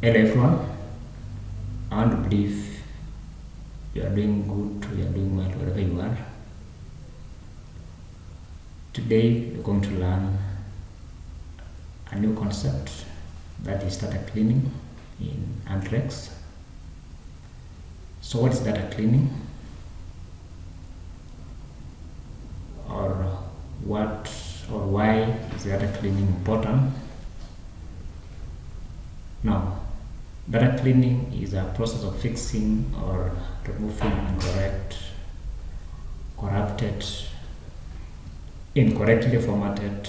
Hello everyone, I want to believe you are doing good, you are doing well wherever you are. Today we're going to learn a new concept, that is data cleaning in Alteryx. So what is data cleaning? Or what or why is data cleaning important? Now, data cleaning is a process of fixing or removing corrupted, incorrectly formatted,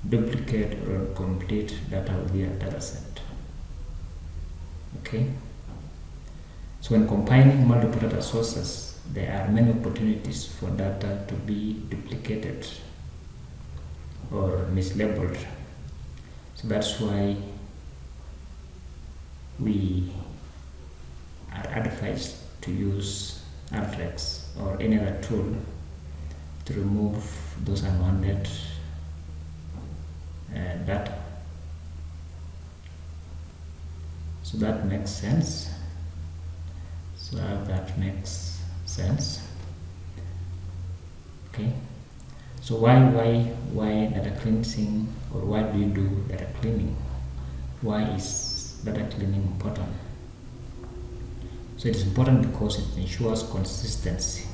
duplicate or incomplete data within a data set. Okay? So when combining multiple data sources, there are many opportunities for data to be duplicated or mislabeled. So that's why we are advised to use Alteryx or any other tool to remove those unwanted data. So that makes sense. So I hope that makes sense. Okay. So why data cleansing, or why do you do data cleaning? Why is data cleaning important? So it is important because it ensures consistency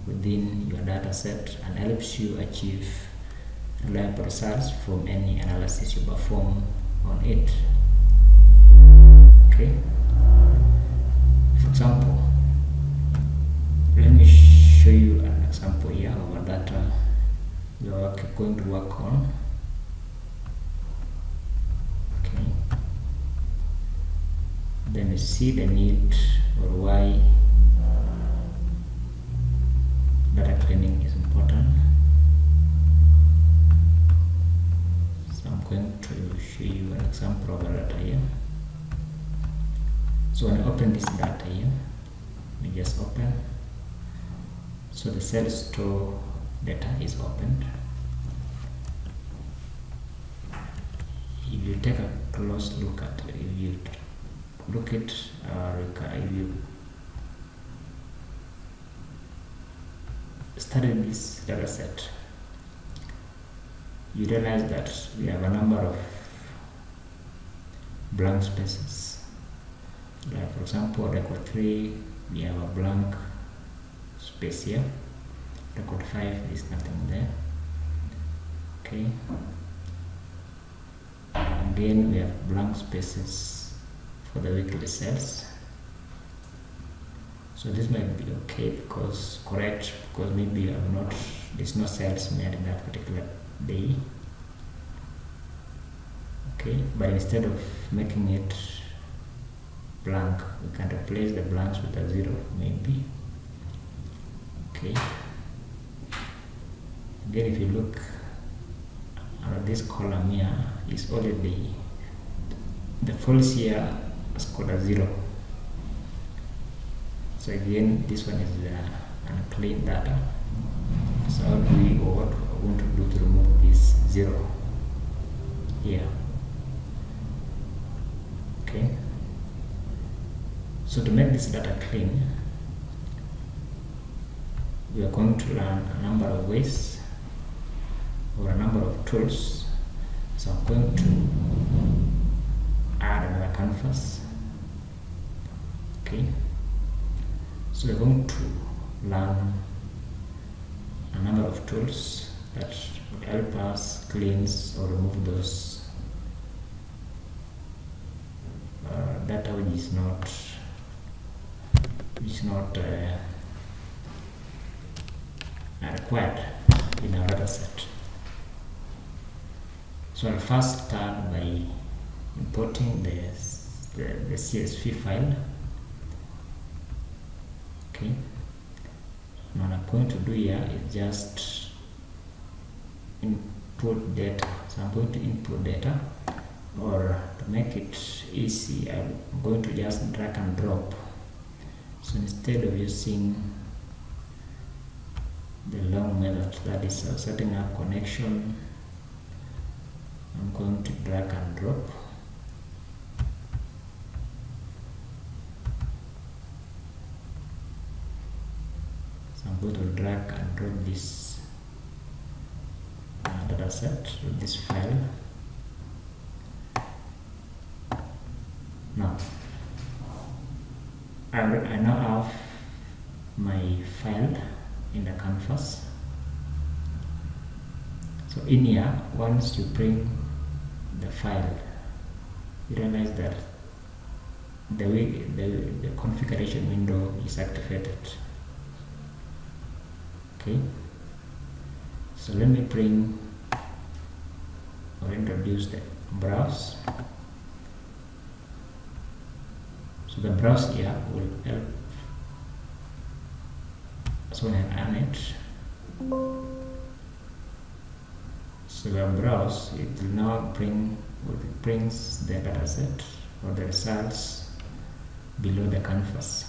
within your data set and helps you achieve reliable results from any analysis you perform on it. Okay. For example, let me show you an example here of a data you are going to work on. Okay. Then you see the need or why data cleaning is important. So I'm going to show you an example of a data here. So when I open this data here, we just open. So the cell store data is opened. If you take a close look at it, if you look at if you study this data set, you realize that we have a number of blank spaces. Like for example, record 3, we have a blank space here. Record 5 is nothing there. Okay. Again, we have blank spaces for the weekly cells. So this might be okay because maybe you have not, there's no cells made in that particular day. Okay, but instead of making it blank, we can replace the blanks with a 0 maybe. Okay. Again, if you look at this column here, is already the false here is called a 0. So again, this one is unclean data. So how do we, or what we want to do to remove this 0 here? Okay. So to make this data clean, we are going to learn a number of ways or a number of tools. So I'm going to add another canvas. Okay. So we're going to learn a number of tools that would help us cleanse or remove those data which is not required in our data set. So I'll first start by importing the CSV file. Okay. And what I'm going to do here is just input data. So I'm going to input data, or to make it easy, I'm going to just drag and drop. So instead of using the long method, that is setting up connection, I'm going to drag and drop. I'm going to drag and drop this data set, this file. Now I now have my file in the canvas. So in here, once you bring the file, you realize that the configuration window is activated. Okay, so let me bring or introduce the browse. So the browse here will help. So when I run it, so the browse, it will now brings the data set or the results below the canvas.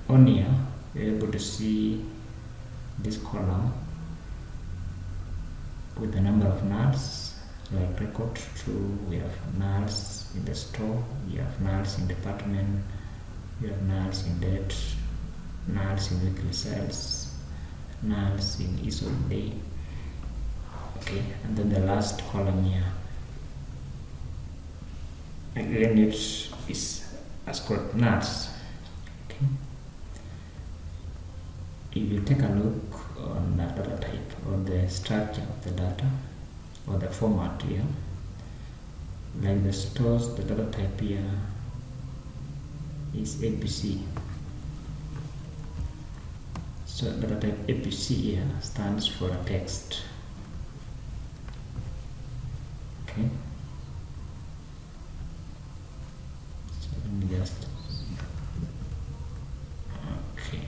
On here, you're able to see this column with the number of nulls, like record 2, we have nulls in the store, you have nulls in department, you have nulls in date, nulls in weekly sales, nulls in each of day. Okay, and then the last column here, again it is as called nulls. Okay, if you take a look on the data type or the structure of the data or the format here, like the stores, the data type here is APC. So data type APC here stands for a text. Okay, so let me just okay.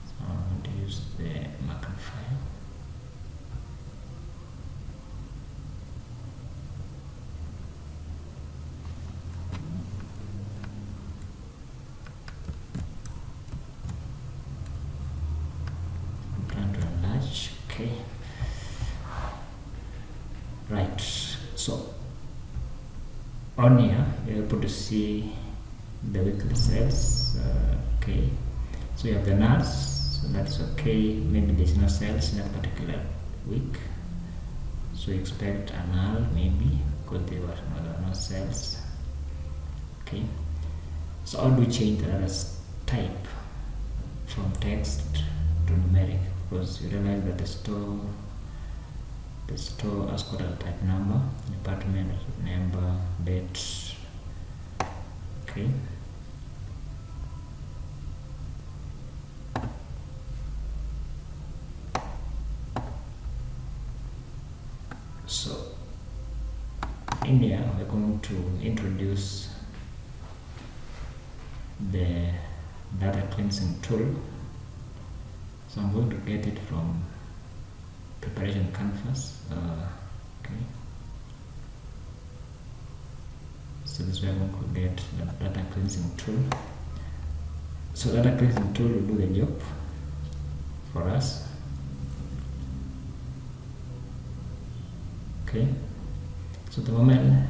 So I'm going to use the markup file. Okay, right, so on here you're able to see the weekly sales. Okay, so you have the nulls, so that's okay. Maybe there's no sales in that particular week, so you expect a null maybe because there were no sales. Okay, so how do we change the data type from text to numeric? Because you realize that the store has got a type number, department number, date. Okay, so in here we're going to introduce the data cleansing tool. So I'm going to get it from preparation canvas. Okay, so this way I'm going to get the data cleansing tool. So data cleansing tool will do the job for us. Okay, so the moment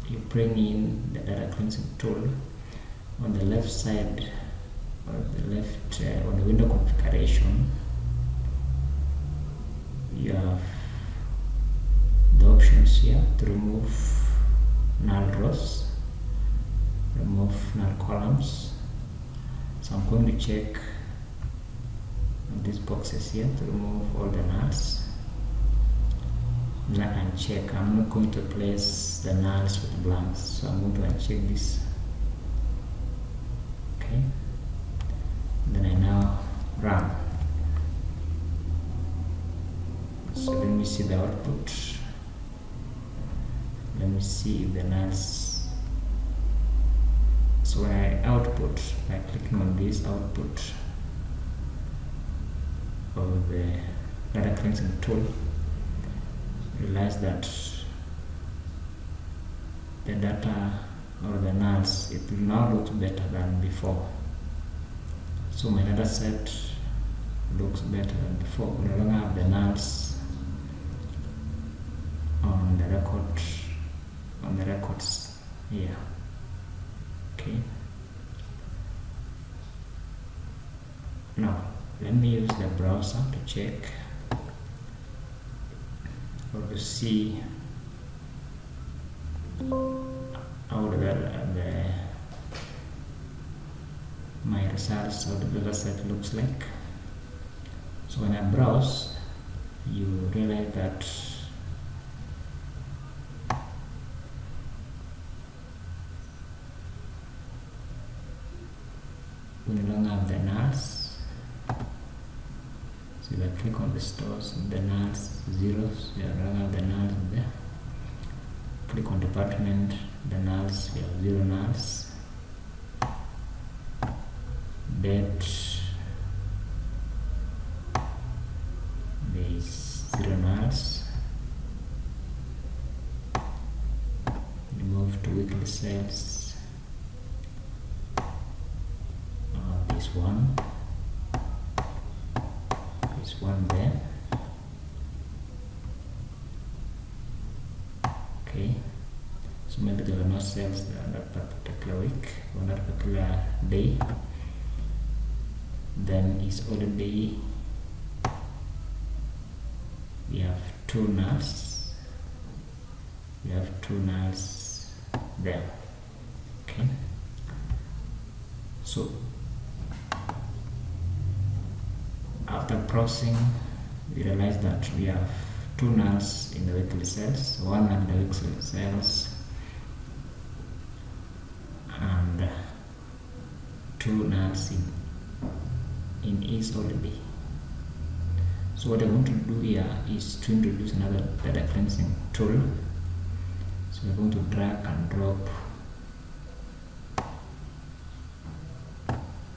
you bring in the data cleansing tool, on the left side on the window configuration, you have the options here to remove null rows, remove null columns. So I'm going to check on these boxes here to remove all the nulls. Then I uncheck. I'm not going to place the nulls with blanks, so I'm going to uncheck this. Okay, then I now run. So let me see the output. Let me see if the nulls. So when I output by clicking on this output of the data cleansing tool, realize that the data or the nulls, it will now look better than before. So my data set looks better than before. We no longer have the nulls on the the records here. Okay. Now let me use the browser to check or to see how my results or the data set looks like. So when I browse, you realize that we no longer have the nulls. So if I click on the stores, the nulls zeros, we no longer have the nulls there. Click on department, the nulls, we have 0 nulls. Date, there is 0 nulls. We move to weekly sales. This one there. Okay, so maybe there were no sales on that particular week, on that particular day. Then is holiday. We have 2 nulls. We have 2 nulls there. Okay. So after processing, we realize that we have 2 nulls in the weekly sales, 1 in the weekly sales, and 2 nulls in each holiday. So what I want to do here is to introduce another data cleansing tool. So we're going to drag and drop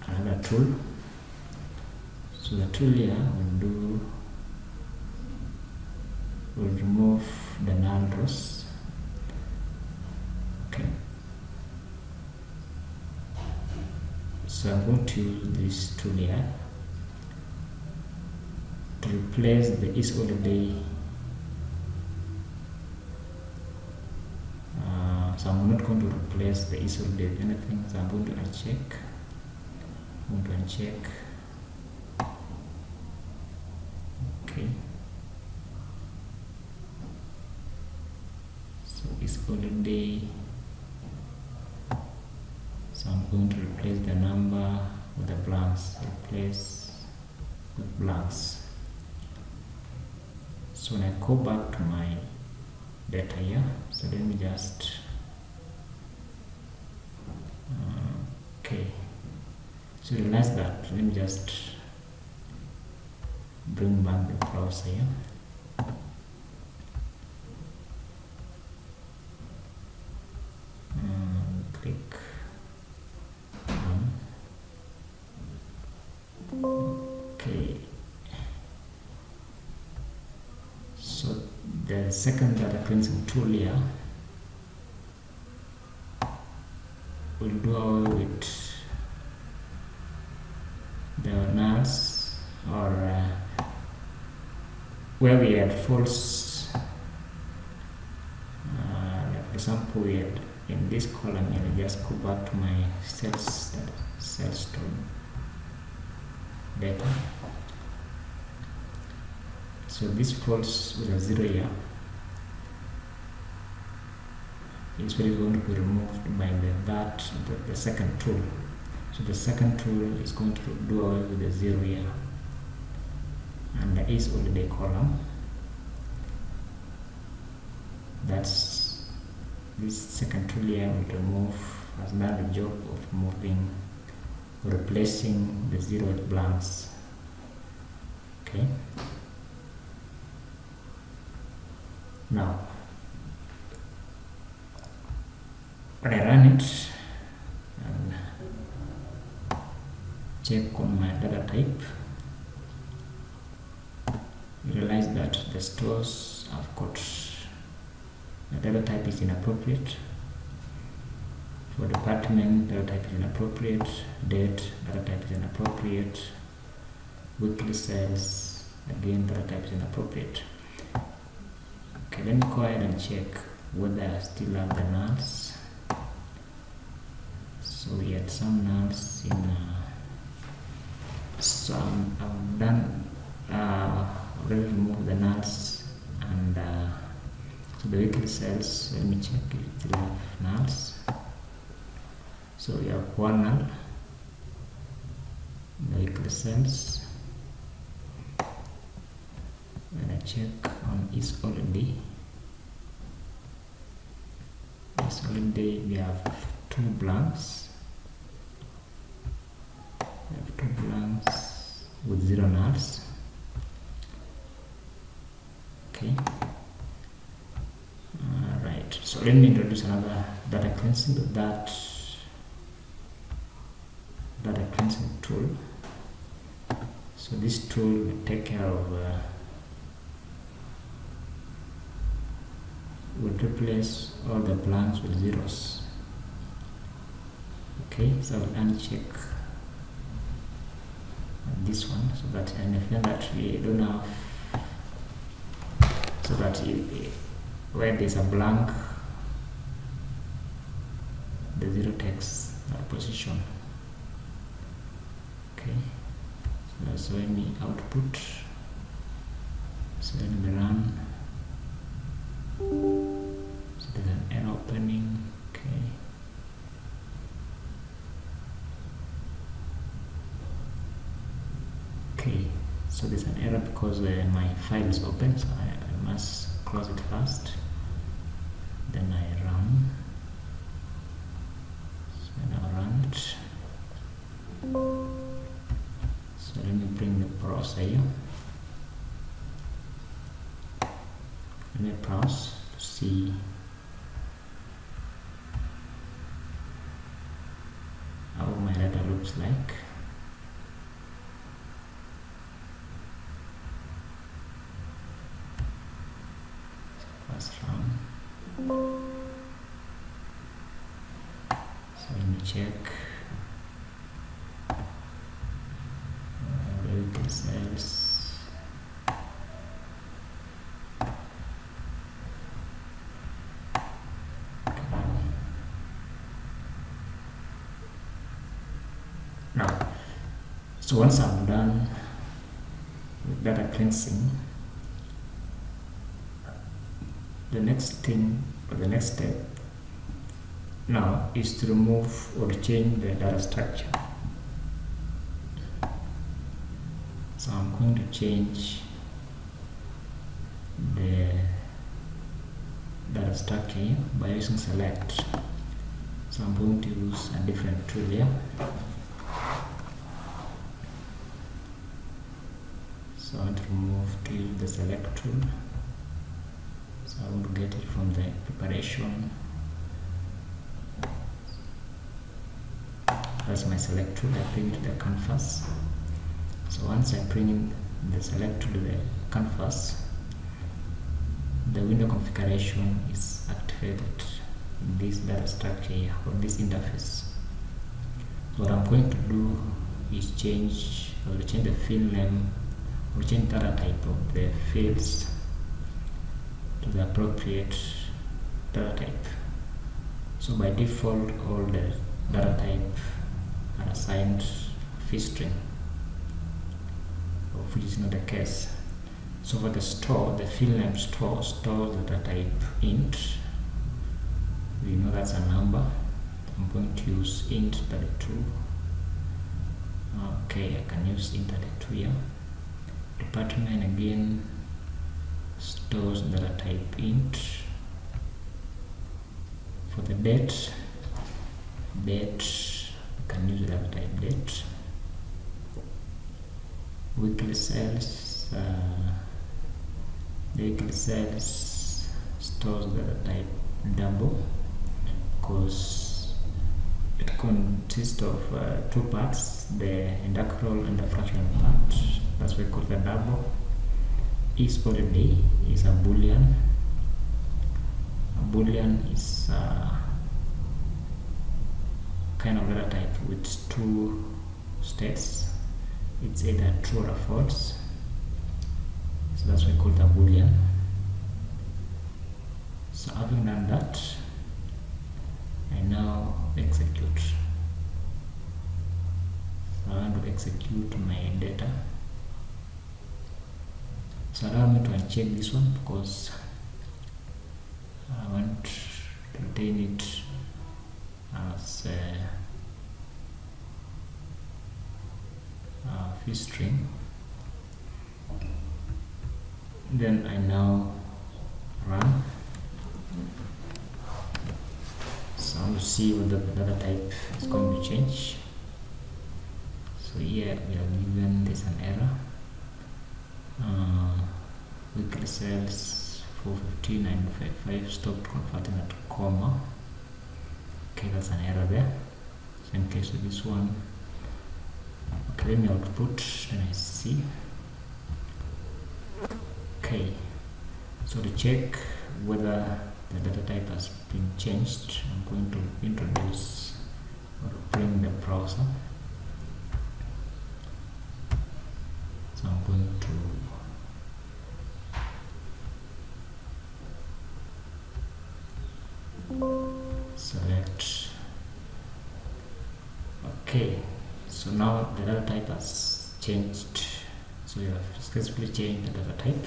another tool. So the tool here will remove the null rows. Okay. So I'm going to use this tool here to replace the is holiday. So I'm not going to replace the is holiday with anything. So I'm going to uncheck. Okay. So is holiday. So I'm going to replace the number with the blanks. Replace with blanks. So when I go back to my data here, so let me just okay. So realize that. Let me just bring back the browser here. Click. Okay. So the second data cleansing tool here will do away with the nulls or where we had false. Like for example, we had in this column, and I just go back to my sales tool data. So this false with a 0 here is what is going to be removed by the second tool. So the second tool is going to do away with the 0 here, and the is holiday column. That's this second tool here will remove, has done the job of replacing the 0 with blanks. Okay. Now, when I run it and check on my data type, you realize that the stores have got the data type is inappropriate. For department, data type is inappropriate. Date, data type is inappropriate. Weekly sales, again, data type is inappropriate. Okay, let me go ahead and check whether I still have the nulls. So we had some nulls in so I'm done already removed the nulls, and so the weekly cells, let me check if it still have nulls. So we have one null in the weekly cells. When I check on is holiday, we have two blanks. We have two blanks with 0 nulls. Okay. Right. So let me introduce another data cleansing data cleansing tool. So this tool will take care of will replace all the blanks with zeros. Okay, so I will uncheck this one so that I understand that we don't have, so that where there's a blank, the zero takes that position. Okay, so that's showing me output. So let me run. So there's an error opening. Okay. Okay, so there's an error because my file is open, so I must close it first. Then I run. So now run it. So let me bring the browser here. Let me browse to see how my data looks like. First run. So let me check the weekly cells. Now, so once I'm done with data cleansing, the next thing, or the next step now, is to remove or change the data structure. So I'm going to change the data structure here by using select. So I'm going to use a different tool here. So I want to use the select tool. So I want to get it from the preparation. That's my select tool. I bring it to the canvas. So once I bring in the select tool to the canvas, the window configuration is activated in this data structure here, or this interface. So what I'm going to do is change the field name, or change data type of the fields to the appropriate data type. So by default, all the data type are assigned field string, which is not the case. So for the store, the field name store stores the data type int. We know that's a number. I'm going to use int 32. Okay, I can use int 32 here. Department again stores data type int. For the date, I can use data type date. Weekly cells, the weekly cells stores data type double, because it consists of two parts, the integral and the fractional part. That's why we call the double. Is holiday is a boolean. A boolean is kind of data type with two states. It's either true or false. So that's why we call it a boolean. So having done that, I now execute. So I want to execute my data. So allow me to uncheck this one because I want to retain it as a fish string. Then I now run. So I want to see whether the data type is going to change. So here we are given this an error. Weekly sales 415.955 stopped converting at comma. Okay, that's an error there. So in case of this one, okay, let me output, then I see. Okay, so to check whether the data type has been changed, I'm going to introduce or bring the browser. So I'm going to select. Okay, so now the data type has changed. So you have successfully changed the data type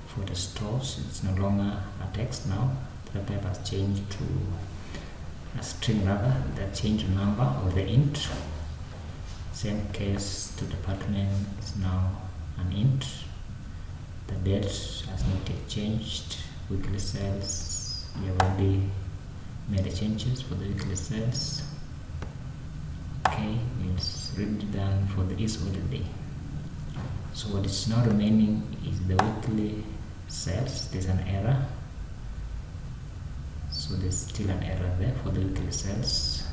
for the stores. It's no longer a text now. The data type has changed to a string rather. The change number or the int. Same case to department is now an int. The date has not yet changed. Weekly sales, we have already made the changes for the weekly sales. Okay, it's already done for the is holiday. So what is now remaining is the weekly sales. There's an error. So there's still an error there for the weekly sales.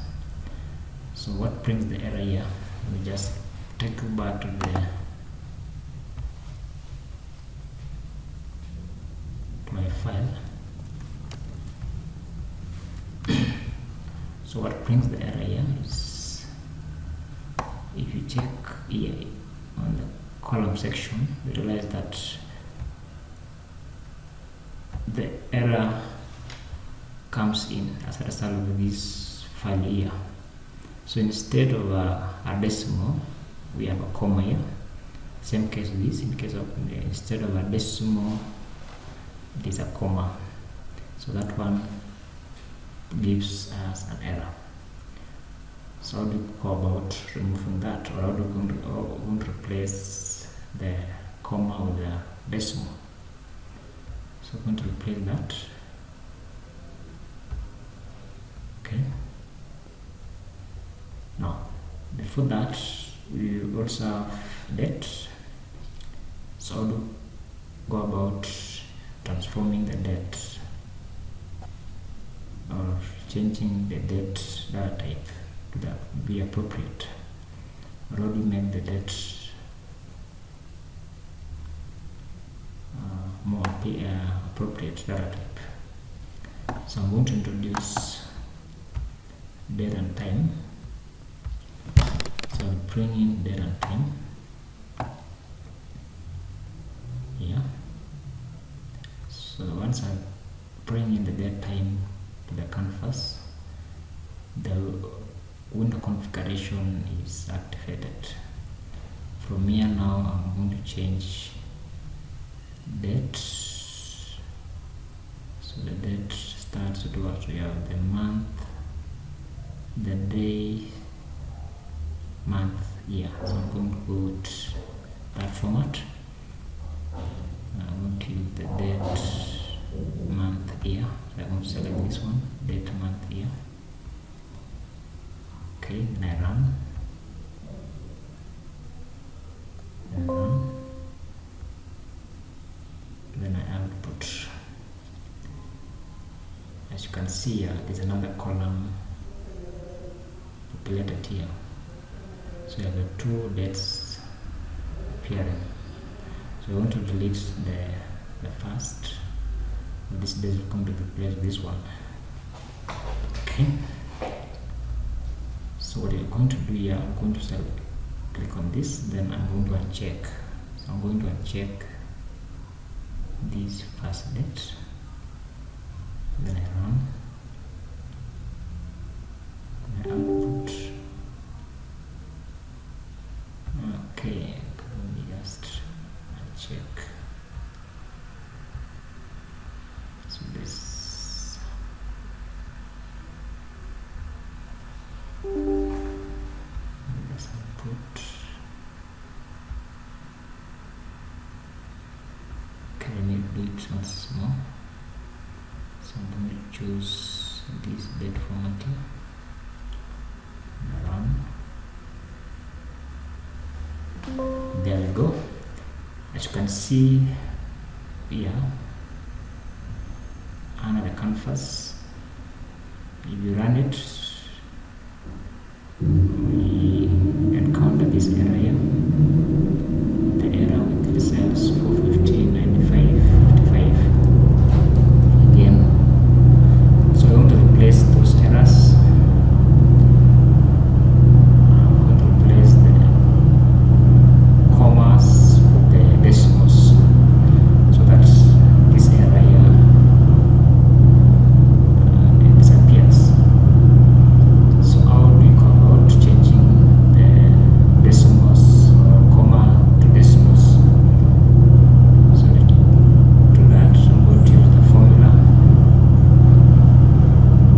So what brings the error here? We just take you back to my file. So what brings the error here is, if you check here on the column section, you realize that the error comes in as a result of this file here. So instead of a decimal, we have a comma here. Same case with this. In case of instead of a decimal, it is a comma. So that one gives us an error. So how do we go about removing that, or how do we going to replace the comma with the decimal? So we're going to replace that. Okay. Now, before that, we also have date. So how do we go about transforming the date or changing the date data type to that be appropriate? Or how do we make the date more appropriate data type? So I'm going to introduce date and time. So I'll bring in date and time here. So once I bring in the date time to the canvas, the window configuration is activated. From here now, I'm going to change date. So the date starts with what we have: the month, the day, month, year. So I'm going to put that format. I'm going to use the date, month, year. So I'm going to select this one, date, month, year. Okay, then I run. And run. Then I output. As you can see here, there's another column populated here. So you have the two dates appearing. So we want to delete the first. This date is going to replace this one. Okay. So what you're going to do here, I'm going to click on this, then I'm going to uncheck. So I'm going to uncheck this first date. choose this date formatting, run. There we go. As you can see here, another canvas. If you run it, we encounter this error here. The error with the cells 450, 95, 55 again. So we want to replace those errors. I'm going to replace the commas with the decimals, so that's this error here it disappears. So how do you go about changing the decimals or comma to decimals? So to do that, I'm going to use the formula.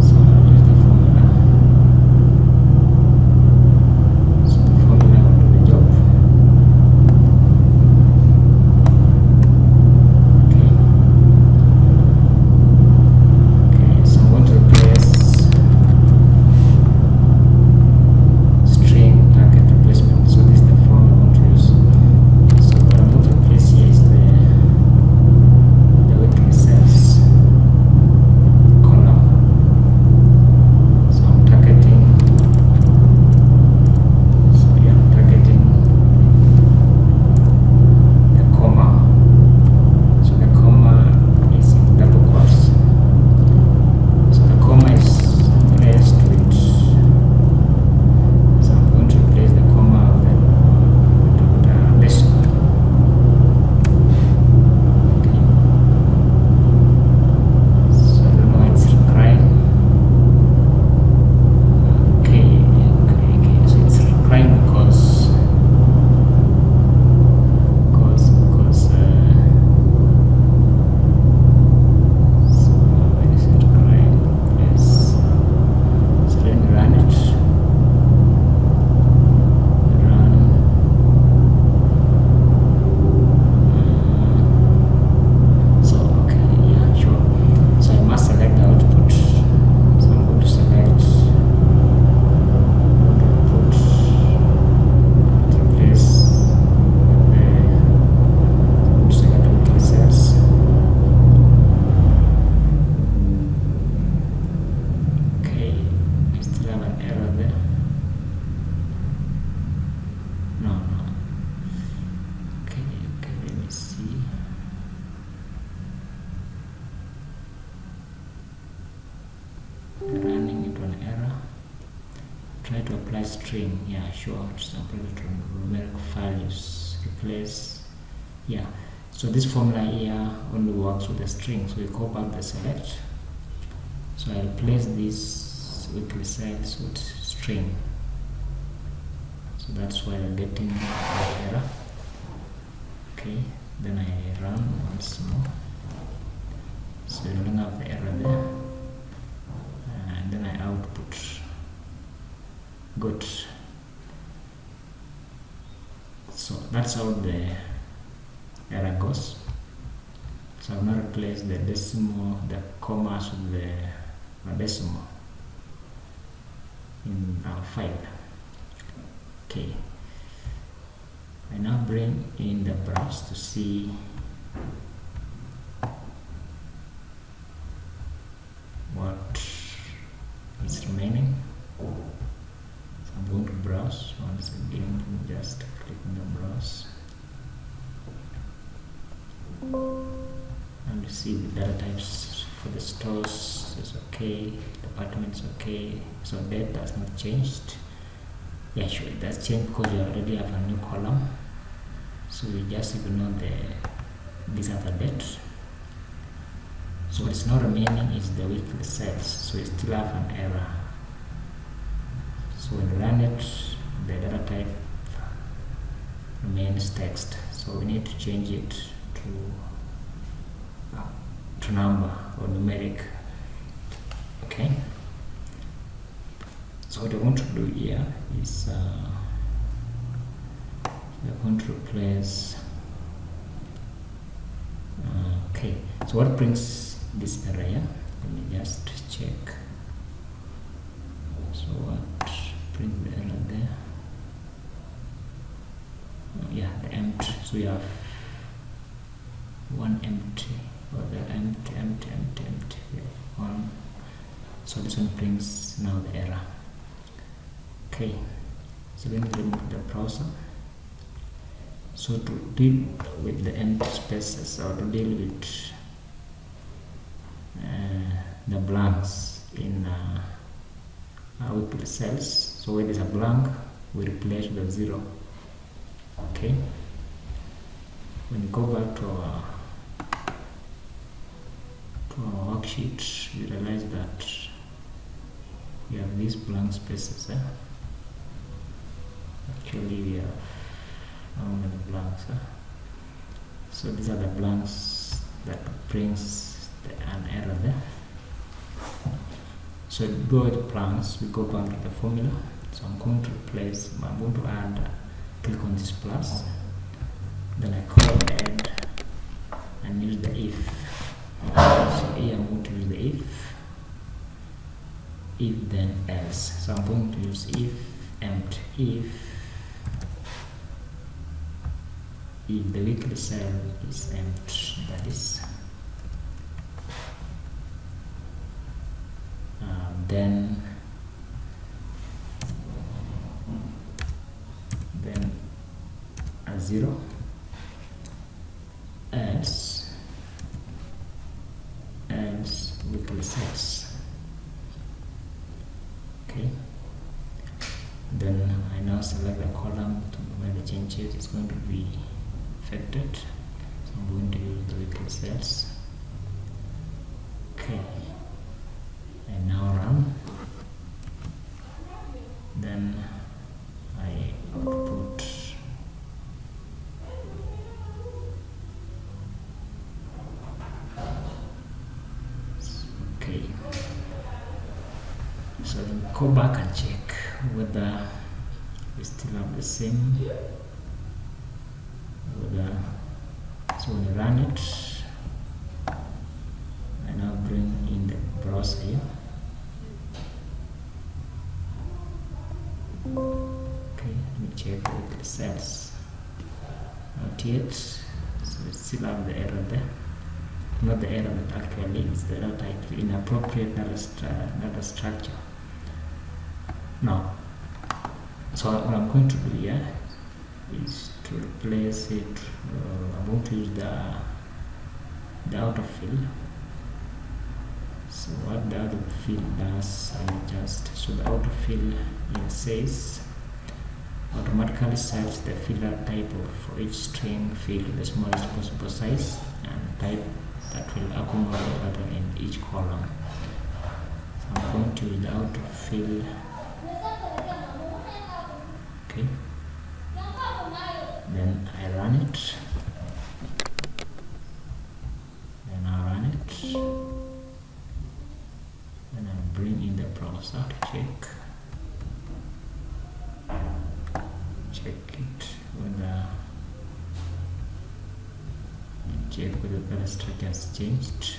So I'll use the formula. So the formula will do the job. Okay, so I'm going to replace string target replacement. So this is the form I want to use. So what I'm going to replace here is the weekly cells column. So I'm targeting. So yeah, I'm targeting the comma. So the comma is in double quotes. So the comma is placed with. So I'm going to replace the comma with the decimal. Okay. So I don't know why it's crying. Okay. So it's crying because so when is it crying? Yes. So let me run it. Run. So okay, yeah, sure. So I must select the output. So I'm going to select output, replace the. I'm going to select the weekly cells. Okay, I still have an error there. No. Okay, let me see. Running into an error. Try to apply string. Yeah, sure. Sample to numeric values. Replace. Yeah. So this formula here only works with the string. So we go back the select. So I replace these weekly cells with string. So that's why I'm getting that error. Okay, then I run once more. So you don't have the error there. And then I output. Good. So that's how the error goes. So I've now replaced the decimal, the commas with the decimal in our file. Okay. I now bring in the brush to see what is remaining. So I'm going to browse once again, just click on the browse and see the data types for the stores is okay, departments okay, so date has not changed. Yeah, sure, it does change because you already have a new column, so we just ignore these other dates. So what is not remaining is the weekly cells, so we still have an error. So when you run it, the data type remains text, so we need to change it to number or numeric. Okay, so what I want to do here is we're going to replace okay, so what brings this error here? Let me just we have one empty, or the empty, one. So this one brings now the error. Okay, so then we remove the browser. So to deal with the empty spaces, or to deal with the blanks in output cells, so when there's a blank, we replace with a 0. Okay, when you go back to our worksheet, we realize that we have these blank spaces. Actually, we have how many blanks? So these are the blanks that brings an error there. So to go with the blanks, we go back to the formula. So I'm going to add, click on this plus, then I call add and use the if. So here I'm going to use the if then else. So I'm going to use if empty, if the weekly cell is empty, that is, then a 0, else weekly cells. Okay, then I now select the column to where the changes is going to be affected. So I'm going to use the weekly cells. Okay, and now run. Then I output okay. So go back and check whether we still have the same. So when you run it, I now bring in the browser here. Okay, let me check with the cells. Not yet, so we still have the error there. Not the error, but actually it's the error type, inappropriate data structure. Now, so what I'm going to do here is to replace it. I'm going to use the autofill. So what the autofill does, so the autofill here says automatically sets the filler type for each string field the smallest possible size and type that will accommodate pattern in each column. So I'm going to use the autofill. Okay, then I run it. Then I bring in the browser to check it whether the data structure has changed.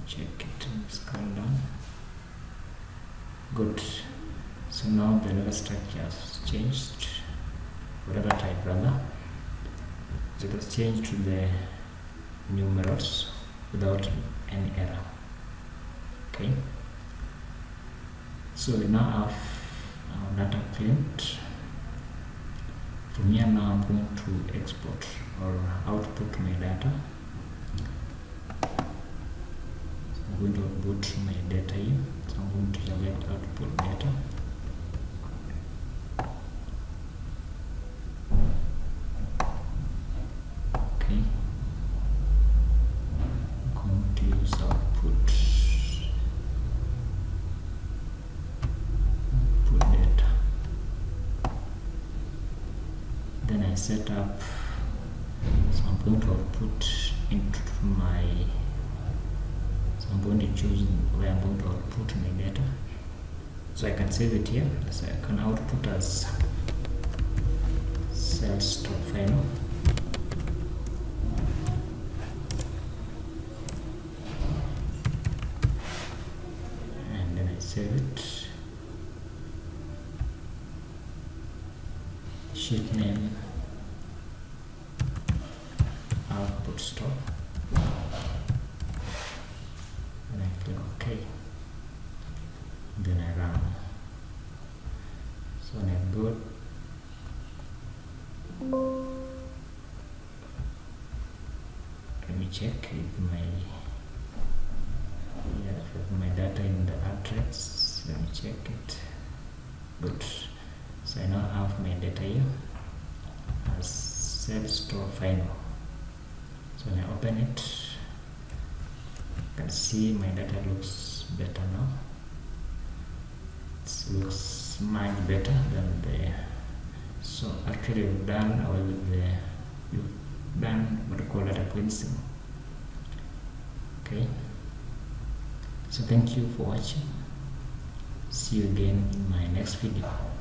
Check it and scroll down. Good. So now the data structure has changed, or data type rather. So it has changed to the numerals without any error. Okay. So we now have our data cleaned. From here now I'm going to export or output my data. I'm going to output my data here. So I'm going to select output data. Okay. I'm going to use output data. Then I set up, so I'm going to output into my, so I'm going to choose where I'm going to output my data. So I can save it here, so I can output as sales.final. And then I save it. output stop, and I click OK. Then I run. So when I go, let me check if my data in the Alteryx. Let me check it. Good. So I now have my data here as set store final. So when I open it, you can see my data looks better now. It looks much better than the. So actually we've done away with you've done what we call data cleansing. Okay. So thank you for watching. See you again in my next video.